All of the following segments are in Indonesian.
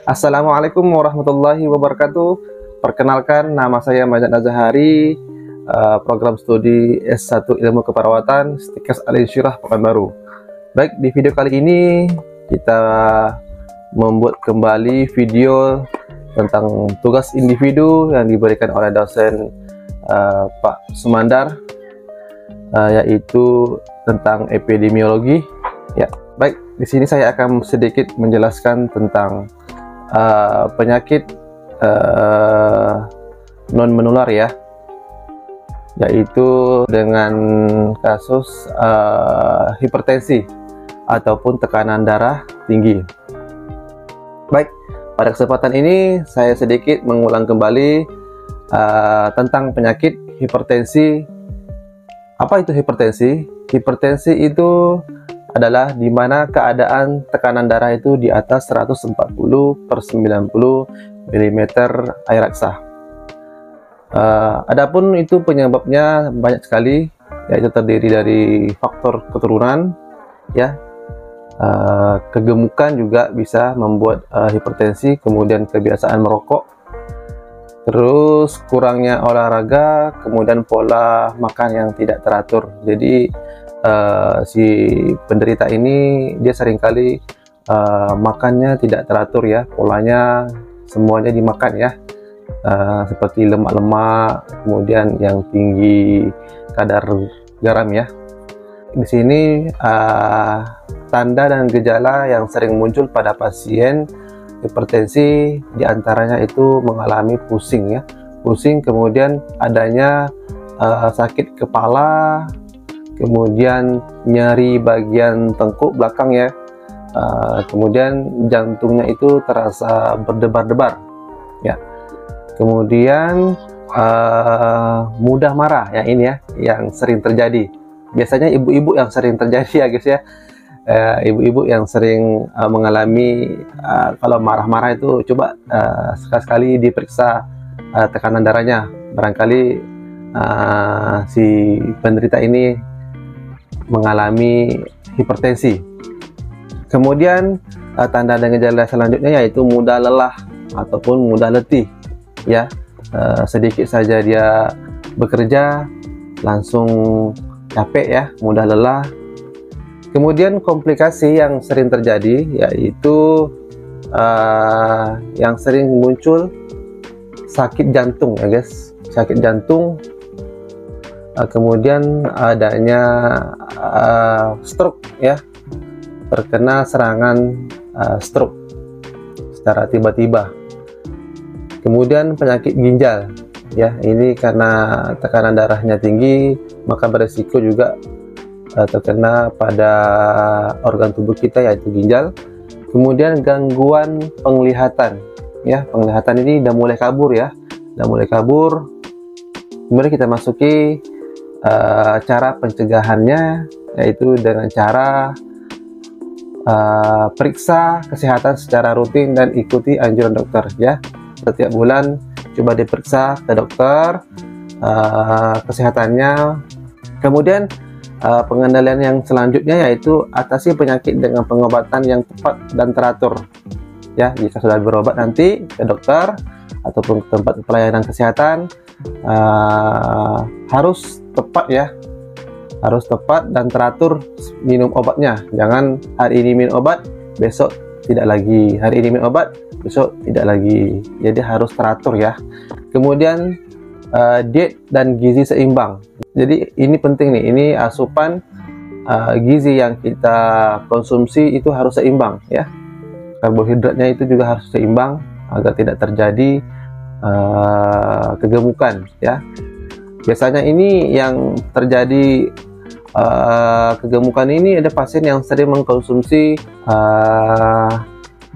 Assalamualaikum warahmatullahi wabarakatuh. Perkenalkan, nama saya Majid Nazahari, program studi S1 Ilmu Keperawatan, Stikes Al-Insyirah Pekanbaru. Baik, di video kali ini kita membuat kembali video tentang tugas individu yang diberikan oleh dosen Pak Sumandar, yaitu tentang epidemiologi. Ya, baik, di sini saya akan sedikit menjelaskan tentang penyakit non menular ya, yaitu dengan kasus hipertensi ataupun tekanan darah tinggi. Baik, pada kesempatan ini saya sedikit mengulang kembali tentang penyakit hipertensi. Apa itu hipertensi? Hipertensi itu adalah di mana keadaan tekanan darah itu di atas 140/90 mm air raksa. Adapun itu penyebabnya banyak sekali, yaitu terdiri dari faktor keturunan, ya, kegemukan juga bisa membuat hipertensi, kemudian kebiasaan merokok, terus kurangnya olahraga, kemudian pola makan yang tidak teratur. Jadi si penderita ini dia seringkali makannya tidak teratur ya, polanya semuanya dimakan ya, seperti lemak-lemak, kemudian yang tinggi kadar garam ya. Di sini tanda dan gejala yang sering muncul pada pasien hipertensi diantaranya itu mengalami pusing ya, pusing, kemudian adanya sakit kepala, kemudian nyeri bagian tengkuk belakang ya, kemudian jantungnya itu terasa berdebar-debar ya, kemudian mudah marah ya, ini ya yang sering terjadi, biasanya ibu-ibu yang sering terjadi ya guys ya, ibu-ibu yang sering mengalami kalau marah-marah itu coba sekali-sekali diperiksa tekanan darahnya, barangkali si penderita ini mengalami hipertensi. Kemudian tanda dan gejala selanjutnya yaitu mudah lelah ataupun mudah letih ya, sedikit saja dia bekerja langsung capek ya, mudah lelah. Kemudian komplikasi yang sering terjadi yaitu yang sering muncul sakit jantung ya guys, sakit jantung, kemudian adanya stroke ya, terkena serangan stroke secara tiba-tiba. Kemudian penyakit ginjal ya, ini karena tekanan darahnya tinggi maka beresiko juga terkena pada organ tubuh kita yaitu ginjal. Kemudian gangguan penglihatan ya, penglihatan ini udah mulai kabur ya, udah mulai kabur. Kemudian kita masuki cara pencegahannya, yaitu dengan cara periksa kesehatan secara rutin dan ikuti anjuran dokter ya. Setiap bulan coba diperiksa ke dokter kesehatannya. Kemudian pengendalian yang selanjutnya yaitu atasi penyakit dengan pengobatan yang tepat dan teratur ya. Jika sudah berobat nanti ke dokter ataupun ke tempat pelayanan kesehatan, harus tepat ya, harus tepat dan teratur minum obatnya. Jangan hari ini minum obat, besok tidak lagi, hari ini minum obat, besok tidak lagi. Jadi harus teratur ya. Kemudian diet dan gizi seimbang. Jadi ini penting nih, ini asupan gizi yang kita konsumsi itu harus seimbang ya. Karbohidratnya itu juga harus seimbang agar tidak terjadi kegemukan ya. Biasanya ini yang terjadi kegemukan ini ada pasien yang sering mengkonsumsi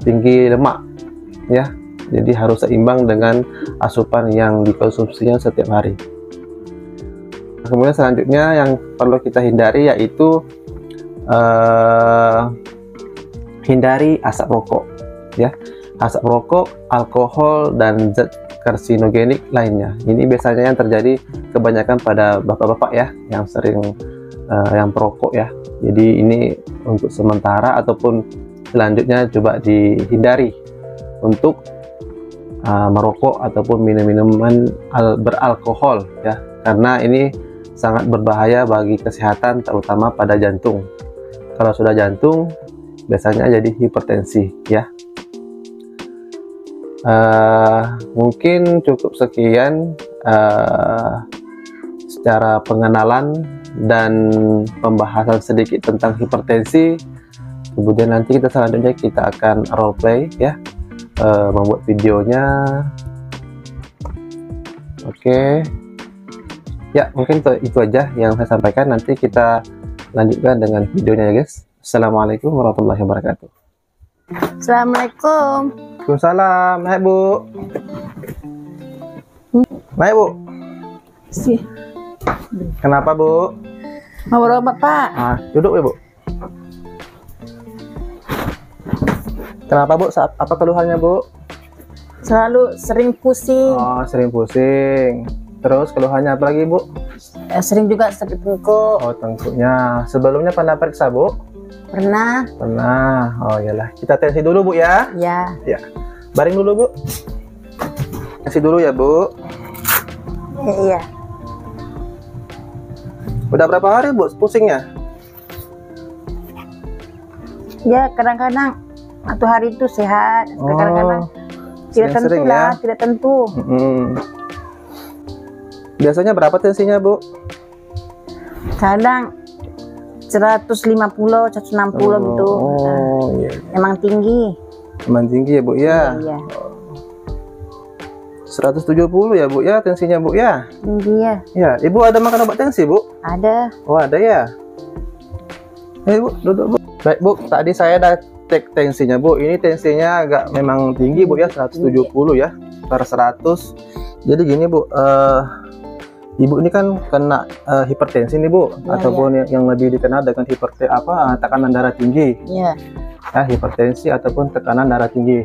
tinggi lemak ya, jadi harus seimbang dengan asupan yang dikonsumsinya setiap hari. Kemudian selanjutnya yang perlu kita hindari yaitu hindari asap rokok ya, asap rokok, alkohol, dan zat karsinogenik lainnya. Ini biasanya yang terjadi kebanyakan pada bapak-bapak ya, yang sering yang perokok ya. Jadi ini untuk sementara ataupun selanjutnya coba dihindari untuk merokok ataupun minum-minuman beralkohol ya, karena ini sangat berbahaya bagi kesehatan terutama pada jantung. Kalau sudah jantung biasanya jadi hipertensi ya. Mungkin cukup sekian secara pengenalan dan pembahasan sedikit tentang hipertensi. Kemudian nanti selanjutnya kita akan role play ya, membuat videonya. Oke ya, mungkin itu aja yang saya sampaikan. Nanti kita lanjutkan dengan videonya ya guys. Assalamualaikum warahmatullahi wabarakatuh. Assalamualaikum. Waalaikumsalam. Naik bu, naik bu. Sih. Kenapa bu? Mau berobat pak? Duduk ya bu. Kenapa bu? Apa keluhannya bu? Selalu sering pusing. Oh, sering pusing. Terus keluhannya apa lagi bu? Sering juga sakit tengkuk. Oh, tengkuknya. Sebelumnya pernah periksa bu? Pernah. Pernah. Oh iyalah. Kita tensi dulu bu ya. Ya. Ya. Baring dulu bu. Tensi dulu ya bu. Iya. Udah berapa hari bu pusingnya? Ya kadang-kadang satu hari itu sehat, kadang-kadang tidak tentu sering lah, ya? tidak tentu. Biasanya berapa tensinya bu? Kadang 150, 160 gitu. Oh iya. Emang tinggi. Emang tinggi ya bu ya? Iya. 170 ya bu ya tensinya bu ya? Tinggi ya. Ya, ibu ada makan obat tensi bu? Ada. Oh ada ya? Bu, duduk bu. Baik bu, tadi saya udah cek tensinya bu. Ini tensinya agak memang tinggi bu ya, 170 ya per 100. Jadi gini bu, ibu ini kan kena hipertensi nih bu, ya, ataupun yang lebih dikenal dengan tekanan darah tinggi. Iya. Hipertensi ataupun tekanan darah tinggi.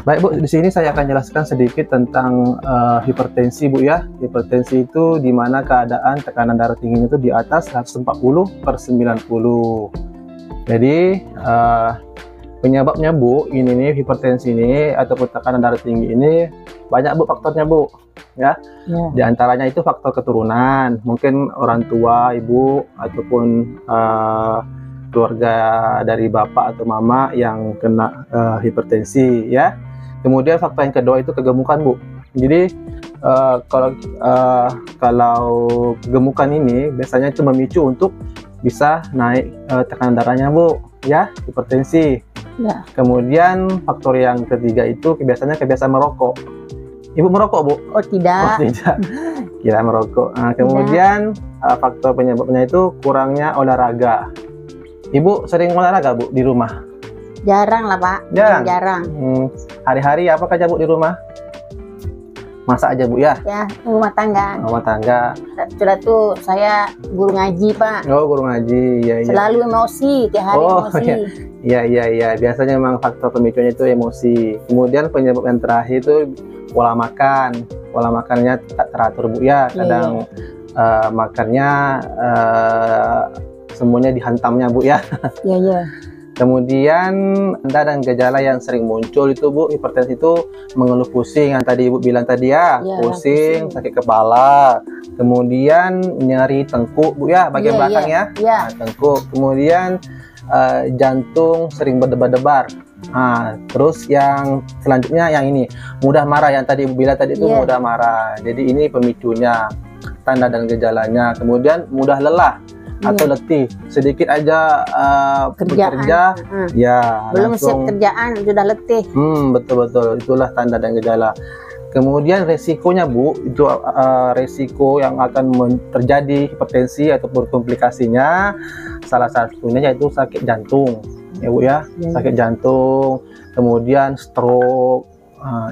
Baik bu, di sini saya akan jelaskan sedikit tentang hipertensi bu ya. Hipertensi itu dimana keadaan tekanan darah tingginya itu di atas 140/90. Jadi penyebabnya bu, ini nih hipertensi ini ataupun tekanan darah tinggi ini banyak bu faktornya bu ya. Di antaranya itu faktor keturunan, mungkin orang tua ibu ataupun keluarga dari bapak atau mama yang kena hipertensi ya. Kemudian faktor yang kedua itu kegemukan bu. Jadi kalau kegemukan ini biasanya itu memicu untuk bisa naik tekanan darahnya bu ya, hipertensi ya. Kemudian faktor yang ketiga itu biasanya kebiasaan merokok. Ibu merokok bu? Oh tidak. Oh, tidak. Kira merokok. Kemudian faktor penyebabnya itu kurangnya olahraga. Ibu sering olahraga bu di rumah? Jarang lah pak. Jarang. Hari-hari apa kerja bu di rumah? Masak aja bu ya? Ya, rumah tangga. Rumah tangga. Sudah tuh saya guru ngaji pak. Oh, guru ngaji, ya. Selalu emosi, tiap hari emosi. Iya. Biasanya memang faktor pemicunya itu emosi. Kemudian penyebab yang terakhir itu pola makan. Pola makannya tak teratur bu ya. Kadang makannya semuanya dihantamnya bu ya. Iya. Kemudian tanda dan gejala yang sering muncul itu bu, hipertensi itu mengeluh pusing yang tadi ibu bilang tadi ya, pusing, sakit kepala, kemudian nyeri tengkuk bu ya, bagian belakang ya. Nah, tengkuk, kemudian jantung sering berdebar-debar. Terus yang selanjutnya yang ini mudah marah, yang tadi ibu bilang tadi itu mudah marah. Jadi ini pemicunya, tanda dan gejalanya. Kemudian mudah lelah atau letih, sedikit aja bekerja ya belum langsung siap kerjaan sudah letih. Betul, itulah tanda dan gejala. Kemudian resikonya bu, itu resiko yang akan terjadi hipertensi ataupun komplikasinya salah satunya yaitu sakit jantung ya bu ya. Sakit jantung, kemudian stroke.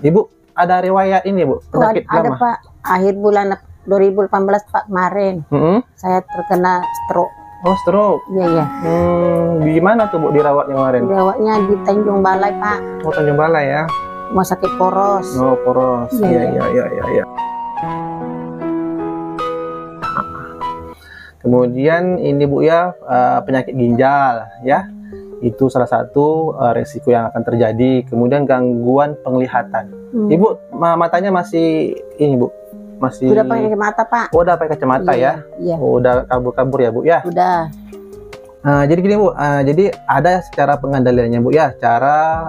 Ibu ada riwayat ini bu, penyakit ada pak, akhir bulan 2018 pak kemarin saya terkena stroke. Oh stroke? Iya. Gimana tuh bu dirawatnya kemarin? Dirawatnya di Tanjung Balai pak. Oh Tanjung Balai ya? Rumah sakit Poros. Oh Poros. Iya. Kemudian ini bu ya, penyakit ginjal ya. Itu salah satu resiko yang akan terjadi. Kemudian gangguan penglihatan. Ibu matanya masih ini Bu, masih Sudah pakai kacamata Pak. Oh, udah pakai kacamata ya? Iya. Oh, udah kabur-kabur ya Bu ya? Sudah. Jadi gini Bu, jadi ada cara pengendaliannya Bu ya, cara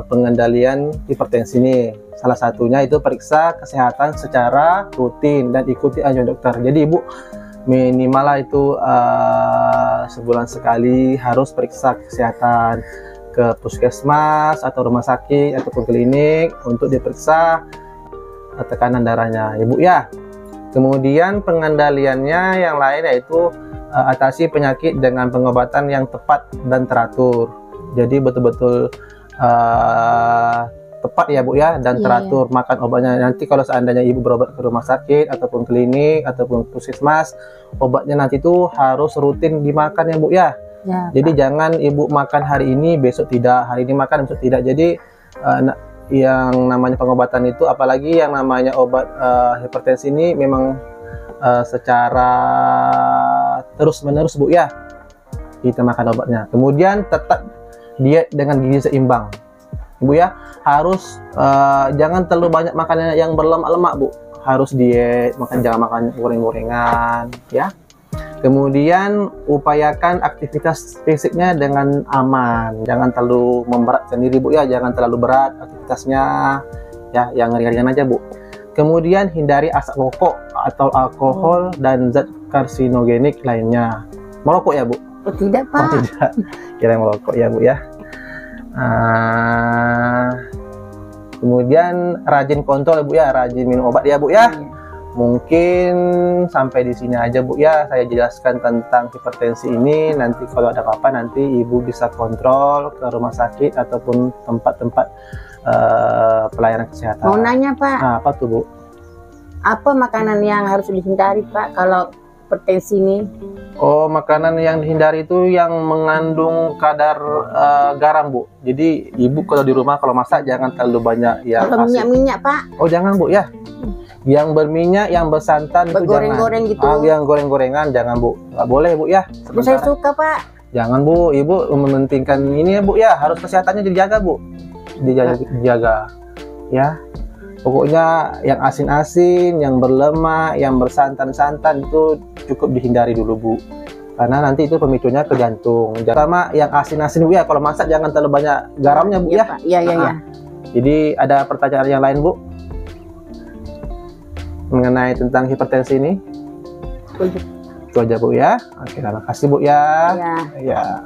pengendalian hipertensi ini. Salah satunya itu periksa kesehatan secara rutin dan ikuti anjuran dokter. Jadi Ibu minimal lah itu sebulan sekali harus periksa kesehatan ke puskesmas atau rumah sakit ataupun klinik untuk diperiksa tekanan darahnya ya Bu ya. Kemudian pengendaliannya yang lain yaitu atasi penyakit dengan pengobatan yang tepat dan teratur. Jadi betul-betul tepat ya Bu ya, dan teratur makan obatnya. Nanti kalau seandainya Ibu berobat ke rumah sakit ataupun klinik ataupun puskesmas, obatnya nanti itu harus rutin dimakan ya Bu ya. Jadi jangan Ibu makan hari ini besok tidak, hari ini makan besok tidak. Jadi yang namanya pengobatan itu, apalagi yang namanya obat hipertensi ini memang secara terus-menerus Bu ya, kita makan obatnya. Kemudian tetap diet dengan gizi seimbang Bu ya, harus jangan terlalu banyak makanan yang berlemak-lemak Bu, harus diet, jangan makan goreng-gorengan ya. Kemudian upayakan aktivitas fisiknya dengan aman, jangan terlalu memberatkan diri Bu ya, jangan terlalu berat aktivitasnya ya, yang ringan-ringan aja Bu. Kemudian hindari asap rokok atau alkohol dan zat karsinogenik lainnya. Merokok ya Bu? Oh tidak Pak. Oh tidak, kira merokok ya Bu ya. Kemudian rajin kontrol ya Bu ya, rajin minum obat ya Bu ya. Mungkin sampai di sini aja Bu ya, saya jelaskan tentang hipertensi ini. Nanti kalau ada apa-apa nanti Ibu bisa kontrol ke rumah sakit ataupun tempat-tempat pelayanan kesehatan. Mau nanya Pak, apa tuh Bu? apa makanan yang harus dihindari Pak kalau hipertensi ini? Oh, makanan yang dihindari itu yang mengandung kadar garam Bu. Jadi Ibu kalau di rumah kalau masak jangan terlalu banyak ya. Kalau minyak-minyak Pak? Oh jangan Bu ya. Yang berminyak, yang bersantan itu goreng-goreng gitu. Yang goreng-gorengan jangan Bu. Nggak boleh Bu ya. Saya suka Pak. Jangan Bu, Ibu mementingkan ini ya Bu ya, harus kesehatannya dijaga Bu. Dijaga ya. Pokoknya yang asin-asin, yang berlemak, yang bersantan-santan itu cukup dihindari dulu Bu. Karena nanti itu pemicunya ke jantung. Sama yang asin-asin Bu ya, kalau masak jangan terlalu banyak garamnya Bu ya. Iya. Jadi ada pertanyaan yang lain Bu mengenai tentang hipertensi ini? Itu aja Bu ya. Oke, terima kasih Bu ya. Ya.